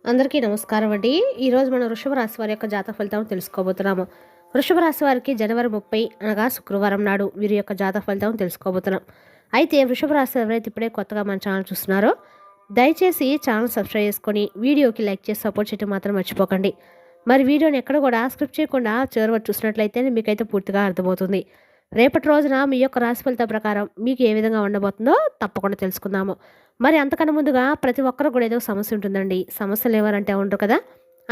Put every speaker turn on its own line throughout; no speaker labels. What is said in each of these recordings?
అందరికీ నమస్కారం అండి. ఈరోజు మనం వృషభ రాశి వారి యొక్క జాతక ఫలితాలను తెలుసుకోబోతున్నాము. వృషభ రాశి వారికి జనవరి 30 అనగా శుక్రవారం నాడు వీరి యొక్క జాతక ఫలితాలను తెలుసుకోబోతున్నాం. అయితే వృషభ రాశి ఎవరైతే ఇప్పుడే కొత్తగా మన ఛానల్ చూస్తున్నారో దయచేసి ఛానల్ సబ్స్క్రైబ్ చేసుకొని వీడియోకి లైక్ చేసి సపోర్ట్ చేయడం మాత్రం మర్చిపోకండి. మరి వీడియోని ఎక్కడ కూడా స్క్రిప్ట్ చేయకుండా చివరి వరకు చూసినట్లయితే మీకైతే పూర్తిగా అర్థమవుతుంది. రేపటి రోజున మీ యొక్క రాశి ఫలితం ప్రకారం మీకు ఏ విధంగా ఉండబోతుందో తప్పకుండా తెలుసుకుందాము. మరి అంతకన్నా ముందుగా ప్రతి ఒక్కరు కూడా ఏదో సమస్య ఉంటుందండి. సమస్యలు ఎవరంటే ఉండరు కదా.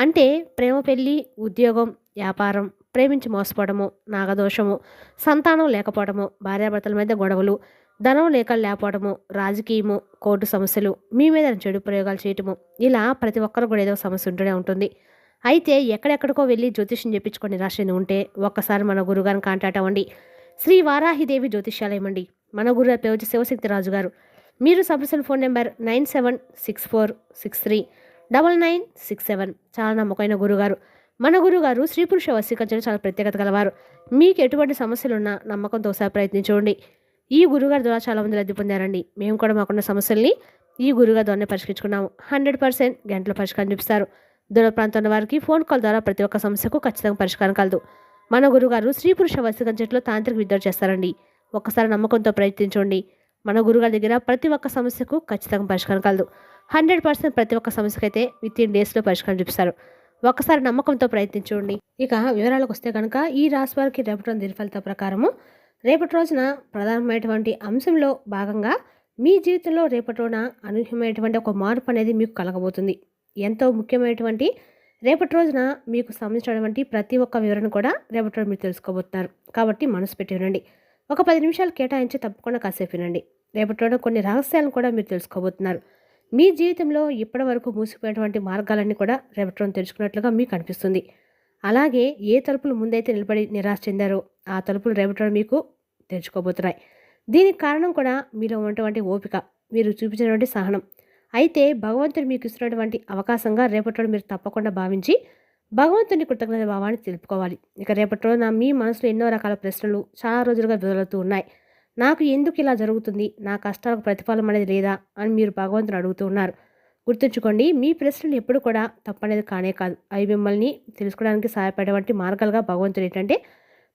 అంటే ప్రేమ, పెళ్ళి, ఉద్యోగం, వ్యాపారం, ప్రేమించి మోసపోవడము, నాగదోషము, సంతానం లేకపోవడము, భార్యాభర్తల మధ్య గొడవలు, ధనం లేకపోవడము, రాజకీయము, కోర్టు సమస్యలు, మీ మీద చెడు ప్రయోగాలు చేయటము, ఇలా ప్రతి ఒక్కరు కూడా ఏదో సమస్య ఉంటూనే ఉంటుంది. అయితే ఎక్కడెక్కడికో వెళ్ళి జ్యోతిష్యం చెప్పించుకొని నిరాశ చెంది ఉంటే ఒక్కసారి మన గురుగారిని కాంటాక్ట్ అవ్వండి. శ్రీ వారాహిదేవి జ్యోతిష్యాలయం అండి. మన గురు పేరు వచ్చి శివశక్తి రాజు గారు. మీరు సంప్రదించిన ఫోన్ నెంబర్ 9764639967. చాలా నమ్మకమైన గురుగారు. మన గురుగారు స్త్రీ పురుష వశీకరించడం చాలా ప్రత్యేకత గలవారు. మీకు ఎటువంటి సమస్యలున్నా నమ్మకంతో ఒకసారి ప్రయత్నించండి. ఈ గురుగారి ద్వారా చాలామంది లబ్ధి పొందారండి. మేము కూడా మాకున్న సమస్యల్ని ఈ గురుగారి ద్వారానే పరిష్కరించుకున్నాము. 100% గంటల పరిష్కారం చూపిస్తారు. దూర ప్రాంతంలో వారికి ఫోన్ కాల్ ద్వారా ప్రతి ఒక్క సమస్యకు ఖచ్చితంగా పరిష్కారం కలదు. మన గురుగారు స్త్రీ పురుష వశీకరించడంలో తాంత్రిక విద్య చేస్తారండి. ఒక్కసారి నమ్మకంతో ప్రయత్నించండి. మన గురుగారి దగ్గర ప్రతి ఒక్క సమస్యకు ఖచ్చితంగా పరిష్కారం కలదు. 100% ప్రతి ఒక్క సమస్యకైతే వితిన్ డేస్లో పరిష్కారం చూపిస్తారు. ఒక్కసారి నమ్మకంతో ప్రయత్నించండి. ఇక వివరాలకు వస్తే కనుక ఈ రాశి వారికి రేపటి రోజు ఫలితాల ప్రకారము రేపటి రోజున ప్రధానమైనటువంటి అంశంలో భాగంగా మీ జీవితంలో రేపటి రోజున అనూహ్యమైనటువంటి ఒక మార్పు అనేది మీకు కలగబోతుంది. ఎంతో ముఖ్యమైనటువంటి రేపటి రోజున మీకు సంబంధించినటువంటి ప్రతి ఒక్క వివరణ కూడా రేపటి రోజు మీరు తెలుసుకోబోతున్నారు. కాబట్టి మనసు పెట్టి వినండి. ఒక 10 నిమిషాలు కేటాయించి తప్పకుండా కాసేపు వినండి. రేపటి రోజున కొన్ని రహస్యాలను కూడా మీరు తెలుసుకోబోతున్నారు. మీ జీవితంలో ఇప్పటి వరకు మూసిపోయినటువంటి మార్గాలన్నీ కూడా రేపటి రోజున తెలుసుకున్నట్లుగా మీకు అనిపిస్తుంది. అలాగే ఏ తలుపులు ముందైతే నిలబడి నిరాశ చెందారో ఆ తలుపులు రేపటి రోజున మీకు తెరుచుకోబోతున్నాయి. దీనికి కారణం కూడా మీలో ఉన్నటువంటి ఓపిక, మీరు చూపించినటువంటి సహనం. అయితే భగవంతుడు మీకు ఇస్తున్నటువంటి అవకాశంగా రేపటి రోజు మీరు తప్పకుండా భావించి భగవంతుని కృతజ్ఞత భావాన్ని తెలుపుకోవాలి. ఇక రేపటి రోజున మీ మనసులో ఎన్నో రకాల ప్రశ్నలు చాలా రోజులుగా మొదలవుతూ ఉన్నాయి. నాకు ఎందుకు ఇలా జరుగుతుంది, నా కష్టాలకు ప్రతిఫలం అనేది లేదా అని మీరు భగవంతుని అడుగుతూ ఉన్నారు. గుర్తుంచుకోండి, మీ ప్రశ్నలు ఎప్పుడు కూడా తప్పనేది కానే కాదు. అవి మిమ్మల్ని తెలుసుకోవడానికి సహాయపడేటువంటి మార్గాలుగా భగవంతుడు ఏంటంటే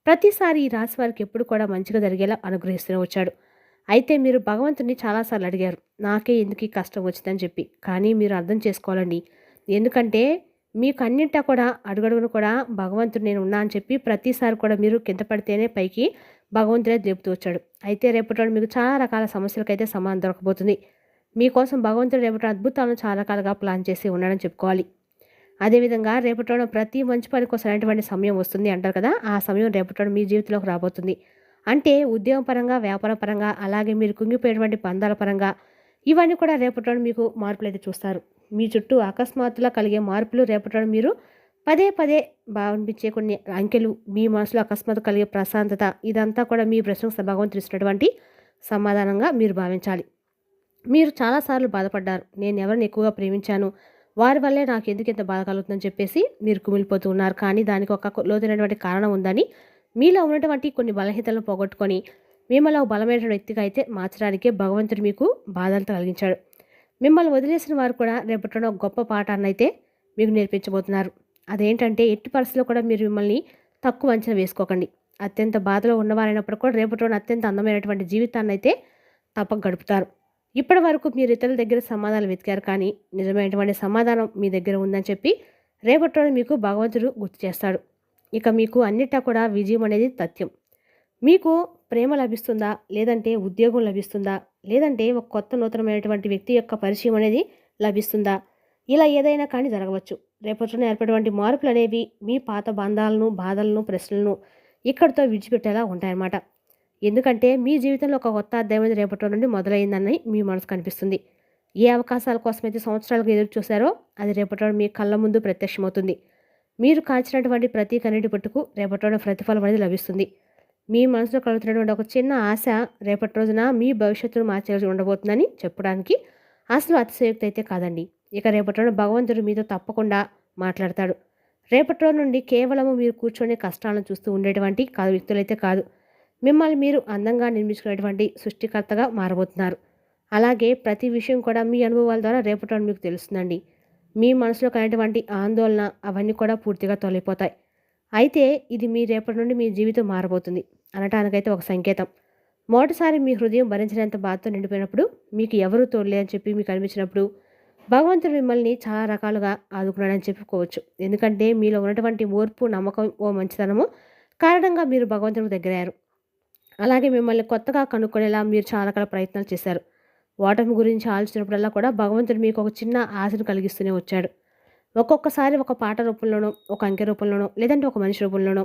ప్రతిసారి ఈ రాశి వారికి ఎప్పుడు కూడా మంచిగా జరిగేలా అనుగ్రహిస్తూనే వచ్చాడు. అయితే మీరు భగవంతుని చాలాసార్లు అడిగారు, నాకే ఎందుకు ఈ కష్టం వచ్చిందని చెప్పి. కానీ మీరు అర్థం చేసుకోవాలండి. ఎందుకంటే మీకు అన్నింటా కూడా అడుగడుగును కూడా భగవంతుడు నేను ఉన్నా అని చెప్పి ప్రతిసారి కూడా మీరు కింద పడితేనే పైకి భగవంతుడే లేపుతూ వచ్చాడు. అయితే రేపటి మీకు చాలా రకాల సమస్యలకైతే సమాధానం దొరకబోతుంది. మీకోసం భగవంతుడు రేపటి అద్భుతాలను చాలా రకాలుగా ప్లాన్ చేసి ఉన్నాడని చెప్పుకోవాలి. అదేవిధంగా రేపటి ప్రతి మంచి పని కోసం అనేటువంటి సమయం వస్తుంది అంటారు కదా. ఆ సమయం రేపటి మీ జీవితంలోకి రాబోతుంది. అంటే ఉద్యోగం పరంగా, వ్యాపార పరంగా, అలాగే మీరు కుంగిపోయేటువంటి పందాల పరంగా ఇవన్నీ కూడా రేపటి మీకు మార్పులు అయితే చూస్తారు. మీ చుట్టూ అకస్మాత్తుగా కలిగే మార్పులు రేపటి మీరు పదే పదే భావించే కొన్ని అంకెలు, మీ మనసులో అకస్మాత్తు కలిగే ప్రశాంతత, ఇదంతా కూడా మీ ప్రశ్నకు భగవంతుడు ఇస్తున్నటువంటి సమాధానంగా మీరు భావించాలి. మీరు చాలాసార్లు బాధపడ్డారు, నేను ఎవరిని ఎక్కువగా ప్రేమించాను, వారి వల్లే నాకు ఎందుకు ఇంత బాధ కలుగుతుందని చెప్పేసి మీరు కుమిలిపోతూ ఉన్నారు. కానీ దానికి ఒక లోతైనటువంటి కారణం ఉందని, మీలో ఉన్నటువంటి కొన్ని బలహీనతలను పోగొట్టుకొని మిమ్మల్ని ఒక బలమైన వ్యక్తిగా అయితే మార్చడానికే భగవంతుడు మీకు బాధలు కలిగించాడు. మిమ్మల్ని వదిలేసిన వారు కూడా రేపటిలో ఒక గొప్ప పాఠాన్ని అయితే మీకు నేర్పించబోతున్నారు. అదేంటంటే ఎట్టి పరిస్థితుల్లో కూడా మీరు మిమ్మల్ని తక్కువ అంచనా వేసుకోకండి. అత్యంత బాధలో ఉన్నవారైనప్పుడు కూడా రేపటిలో అత్యంత అందమైనటువంటి జీవితాన్ని అయితే తప్పక గడుపుతారు. ఇప్పటి వరకు మీరు ఇతరుల దగ్గర సమాధానం వెతికారు, కానీ నిజమైనటువంటి సమాధానం మీ దగ్గర ఉందని చెప్పి రేపటిలో మీకు భగవంతుడు గుర్తు చేస్తాడు. ఇక మీకు అన్నిటా కూడా విజయం అనేది తథ్యం. మీకు ప్రేమ లభిస్తుందా, లేదంటే ఉద్యోగం లభిస్తుందా, లేదంటే ఒక కొత్త నూతనమైనటువంటి వ్యక్తి యొక్క పరిచయం అనేది లభిస్తుందా, ఇలా ఏదైనా కానీ జరగవచ్చు. రేపటిలో ఏర్పడేటువంటి మార్పులు అనేవి మీ పాత బంధాలను, బాధలను, ప్రశ్నలను ఇక్కడితో విడిచిపెట్టేలా ఉంటాయన్నమాట. ఎందుకంటే మీ జీవితంలో ఒక కొత్త అధ్యాయం అనేది రేపటి నుండి మొదలైందని మీ మనసు కనిపిస్తుంది. ఏ అవకాశాల కోసమైతే సంవత్సరాలుగా ఎదురు చూశారో అది రేపటి మీ కళ్ళ ముందు ప్రత్యక్షమవుతుంది. మీరు కాల్చినటువంటి ప్రతి కన్నీటి పట్టుకు రేపటి ప్రతిఫలం అనేది లభిస్తుంది. మీ మనసులో కలుగుతున్నటువంటి ఒక చిన్న ఆశ రేపటి రోజున మీ భవిష్యత్తును మార్చేసి ఉండబోతుందని చెప్పడానికి అసలు అతిశయోక్తి అయితే కాదండి. ఇక రేపటి రోజున భగవంతుడు మీతో తప్పకుండా మాట్లాడతాడు. రేపటి రోజు నుండి కేవలము మీరు కూర్చొని కష్టాలను చూస్తూ ఉండేటువంటి వ్యక్తులైతే కాదు, మిమ్మల్ని మీరు అందంగా నిర్మించుకునేటువంటి సృష్టికర్తగా మారబోతున్నారు. అలాగే ప్రతి విషయం కూడా మీ అనుభవాల ద్వారా రేపటి రోజు మీకు తెలుస్తుందండి. మీ మనసులో కలిగినటువంటి ఆందోళన అవన్నీ కూడా పూర్తిగా తొలగిపోతాయి. అయితే ఇది మీ రేపటి నుండి మీ జీవితం మారబోతుంది అనటానికైతే ఒక సంకేతం. మొదటిసారి మీ హృదయం భరించినంత బాధతో నిండిపోయినప్పుడు, మీకు ఎవరూ తోడులేరని చెప్పి మీకు అనిపించినప్పుడు, భగవంతుడు మిమ్మల్ని చాలా రకాలుగా ఆదుకున్నాడని చెప్పుకోవచ్చు. ఎందుకంటే మీలో ఉన్నటువంటి ఓర్పు, నమ్మకం, మంచితనము కారణంగా మీరు భగవంతుడికి దగ్గరయ్యారు. అలాగే మిమ్మల్ని కొత్తగా కనుక్కునేలా మీరు చాలా రకాల ప్రయత్నాలు చేశారు. ఓటమి గురించి ఆలోచించినప్పుడల్లా కూడా భగవంతుడు మీకు ఒక చిన్న ఆశను కలిగిస్తూనే వచ్చాడు. ఒక్కొక్కసారి ఒక పాట రూపంలోనో, ఒక అంకె రూపంలోనో, లేదంటే ఒక మనిషి రూపంలోనో,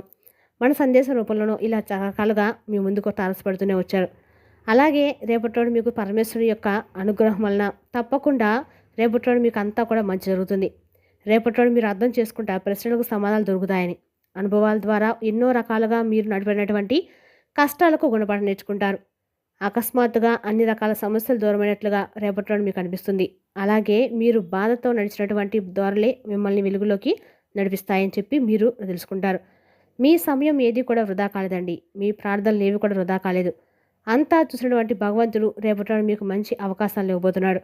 మన సందేశం రూపంలోనో ఇలా రకరకాలుగా మీ ముందుకు తారసపడుతూనే వచ్చారు. అలాగే రేపటి మీకు పరమేశ్వరుని యొక్క అనుగ్రహం వలన తప్పకుండా రేపటి మీకు అంతా కూడా మంచి జరుగుతుంది. రేపటి మీరు అర్థం చేసుకుంటే ఆ ప్రశ్నలకు సమాధానాలు దొరుకుతాయని. అనుభవాల ద్వారా ఎన్నో రకాలుగా మీరు నడిపినటువంటి కష్టాలకు గుణపాఠం నేర్చుకుంటారు. అకస్మాత్తుగా అన్ని రకాల సమస్యలు దూరమైనట్లుగా రేపటి మీకు అనిపిస్తుంది. అలాగే మీరు బాధతో నడిచినటువంటి దోరలే మిమ్మల్ని వెలుగులోకి నడిపిస్తాయని చెప్పి మీరు తెలుసుకుంటారు. మీ సమయం ఏది కూడా వృధా కాలేదండి. మీ ప్రార్థనలు ఏవి కూడా వృధా కాలేదు. అంతా చూసినటువంటి భగవంతుడు రేపటి మీకు మంచి అవకాశాలు ఇవ్వబోతున్నాడు.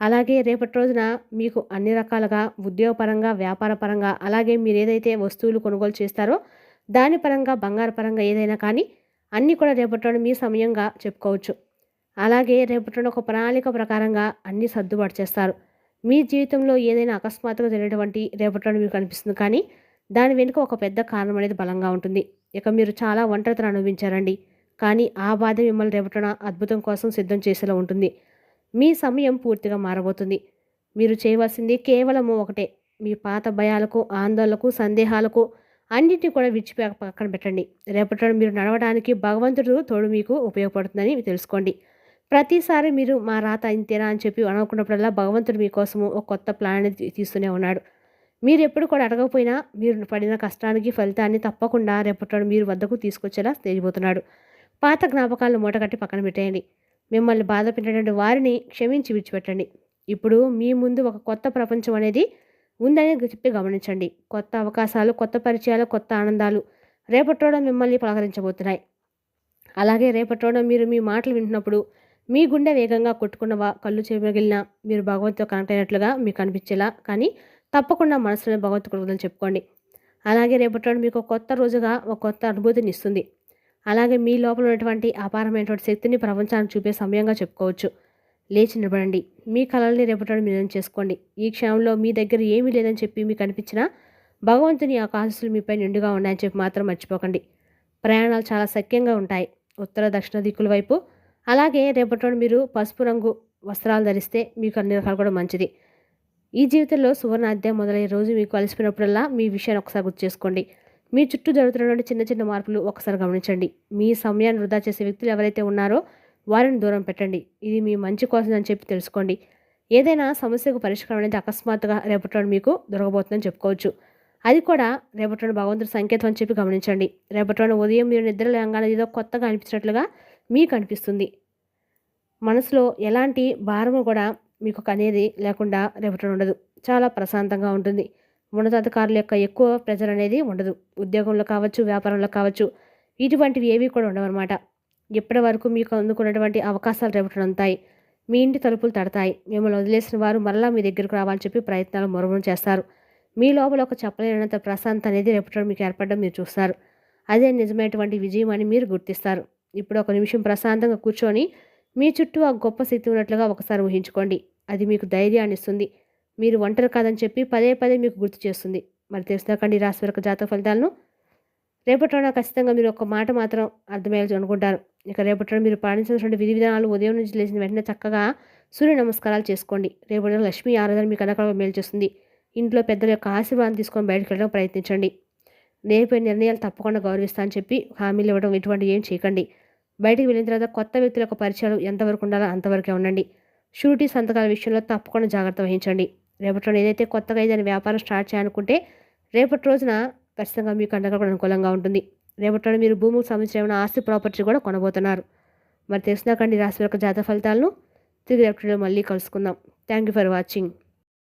అలాగే రేపటి రోజున మీకు అన్ని రకాలుగా ఉద్యోగపరంగా, వ్యాపారపరంగా, అలాగే మీరు ఏదైతే వస్తువులు కొనుగోలు చేస్తారో దాని పరంగా, బంగారు పరంగా ఏదైనా కానీ అన్నీ కూడా రేపటి మీ సమయంగా చెప్పుకోవచ్చు. అలాగే రేపటి ఒక ప్రణాళిక ప్రకారంగా అన్నీ సర్దుబాటు చేస్తారు. మీ జీవితంలో ఏదైనా అకస్మాత్తుగా జరిగినటువంటి రేపటి మీకు అనిపిస్తుంది, కానీ దాని వెనుక ఒక పెద్ద కారణం అనేది బలంగా ఉంటుంది. ఇక మీరు చాలా ఒంటరితనం అనుభవించారండి, కానీ ఆ బాధ మిమ్మల్ని రేపటిన అద్భుతం కోసం సిద్ధం చేసేలా ఉంటుంది. మీ సమయం పూర్తిగా మారబోతుంది. మీరు చేయవలసింది కేవలము ఒకటే. మీ పాత భయాలకు, ఆందోళనకు, సందేహాలకు అన్నింటినీ కూడా పక్కన పెట్టండి. రేపటి మీరు నడవడానికి భగవంతుడు తోడు మీకు ఉపయోగపడుతుందని తెలుసుకోండి. ప్రతిసారి మీరు మా రాత ఇంతేనా అని చెప్పి అనుకున్నప్పుడల్లా భగవంతుడు మీకోసము ఒక కొత్త ప్లాన్ అనేది తీస్తూనే ఉన్నాడు. మీరు ఎప్పుడు కూడా అడగకపోయినా మీరు పడిన కష్టానికి ఫలితాన్ని తప్పకుండా రేపటి మీరు వద్దకు తీసుకొచ్చేలా తెలియబోతున్నాడు. పాత జ్ఞాపకాలను మూటగట్టి పక్కన పెట్టేయండి. మిమ్మల్ని బాధ పెట్టినటువంటి వారిని క్షమించి విడిచిపెట్టండి. ఇప్పుడు మీ ముందు ఒక కొత్త ప్రపంచం అనేది ఉందని చెప్పి గమనించండి. కొత్త అవకాశాలు, కొత్త పరిచయాలు, కొత్త ఆనందాలు రేపటి మిమ్మల్ని పలకరించబోతున్నాయి. అలాగే రేపటి మీరు మీ మాటలు వింటున్నప్పుడు మీ గుండె వేగంగా కొట్టుకున్నవా, కళ్ళు చెమగిలినా మీరు భగవంతుతో కనెక్ట్ అయినట్లుగా మీకు అనిపించేలా, కానీ తప్పకుండా మనసులోనే భగవంతు కృతజ్ఞతలు చెప్పుకోండి. అలాగే రేపటి మీకు కొత్త రోజుగా ఒక కొత్త అనుభూతిని ఇస్తుంది. అలాగే మీ లోపల ఉన్నటువంటి అపారమైనటువంటి శక్తిని ప్రపంచానికి చూపే సమయంగా చెప్పుకోవచ్చు. లేచి నిలబడండి. మీ కళల్ని రేపటి నిజం చేసుకోండి. ఈ క్షణంలో మీ దగ్గర ఏమీ లేదని చెప్పి మీకు అనిపించినా భగవంతుని ఆశీస్సులు మీపై నిండుగా ఉన్నాయని చెప్పి మాత్రం మర్చిపోకండి. ప్రయాణాలు చాలా సఖ్యంగా ఉంటాయి. ఉత్తర దక్షిణ దిక్కుల వైపు. అలాగే రేపటి మీరు పసుపు రంగు వస్త్రాలు ధరిస్తే మీకు అన్ని రకాలు కూడా మంచిది. ఈ జీవితంలో సువర్ణ అధ్యాయం మొదలయ్యే రోజు మీకు కలిసిపోయినప్పుడల్లా మీ విషయాన్ని ఒకసారి గుర్తు చేసుకోండి. మీ చుట్టూ జరుగుతున్నటువంటి చిన్న చిన్న మార్పులు ఒకసారి గమనించండి. మీ సమయాన్ని వృధా చేసే వ్యక్తులు ఎవరైతే ఉన్నారో వారిని దూరం పెట్టండి. ఇది మీ మంచి కోసం అని చెప్పి తెలుసుకోండి. ఏదైనా సమస్యకు పరిష్కారం అనేది అకస్మాత్తుగా రేపటి మీకు దొరకబోతుందని చెప్పుకోవచ్చు. అది కూడా రేపటి భగవంతుడి సంకేతం అని చెప్పి గమనించండి. రేపటి ఉదయం మీరు నిద్ర లేగానే ఏదో కొత్తగా అనిపించినట్లుగా మీకు అనిపిస్తుంది. మనసులో ఎలాంటి భారము కూడా మీకు అనేది లేకుండా రేపటి ఉండదు. చాలా ప్రశాంతంగా ఉంటుంది. ఉన్నతాధికారుల యొక్క ఎక్కువ ప్రెజర్ అనేది ఉండదు. ఉద్యోగంలో కావచ్చు, వ్యాపారంలో కావచ్చు, ఇటువంటివి ఏవి కూడా ఉండవన్నమాట. ఇప్పటి వరకు మీకు అందుకున్నటువంటి అవకాశాలు రేపటి ఉంటాయి. మీ ఇంటి తలుపులు తడతాయి. మిమ్మల్ని వదిలేసిన వారు మరలా మీ దగ్గరకు రావాలని చెప్పి ప్రయత్నాలు మురమరం చేస్తారు. మీ లోపల ఒక చెప్పలేనంత ప్రశాంతత అనేది రేపటి మీకు ఏర్పడడం మీరు చూస్తారు. అదే నిజమైనటువంటి విజయం అని మీరు గుర్తిస్తారు. ఇప్పుడు ఒక నిమిషం ప్రశాంతంగా కూర్చొని మీ చుట్టూ ఆ గొప్ప శక్తి ఉన్నట్లుగా ఒకసారి ఊహించుకోండి. అది మీకు ధైర్యాన్ని ఇస్తుంది. మీరు ఒంటరి కాదని చెప్పి పదే పదే మీకు గుర్తు చేస్తుంది. మరి తెలుసుకుండి రాశి వరకు జాతక ఫలితాలను. రేపటి ఖచ్చితంగా మీరు ఒక మాట మాత్రం అర్థమయ్యేది అనుకుంటారు. ఇక రేపటి మీరు పాటించాల్సిన విధి విధానాలు ఉదయం నుంచి లేచిన వెంటనే చక్కగా సూర్య నమస్కారాలు చేసుకోండి. రేపటి లక్ష్మీ ఆరాధన మీకు అనకాల మేలు చేస్తుంది. ఇంట్లో పెద్దల యొక్క ఆశీర్వాదం తీసుకొని బయటకు వెళ్ళడం ప్రయత్నించండి. లేనిపోయిన నిర్ణయాలు తప్పకుండా గౌరవిస్తా అని చెప్పి హామీలు ఇవ్వడం ఇటువంటి ఏం చేయకండి. బయటికి వెళ్ళిన తర్వాత కొత్త వ్యక్తుల యొక్క పరిచయాలు ఎంతవరకు ఉండాలో అంతవరకే ఉండండి. షూరిటీ సంతకాల విషయంలో తప్పకుండా జాగ్రత్త వహించండి. రేపటి ఏదైతే కొత్తగా ఏదైనా వ్యాపారం స్టార్ట్ చేయాలనుకుంటే రేపటి రోజున ఖచ్చితంగా మీకు అండగా కూడా అనుకూలంగా ఉంటుంది. రేపటి మీరు భూమికి సంబంధించిన ఏమైనా ఆస్తి ప్రాపర్టీ కూడా కొనబోతున్నారు. మరి తెలిసినాకండి రాశి యొక్క జాతక ఫలితాలను తిరిగి రేపటిలో మళ్ళీ కలుసుకుందాం. Thank you for watching.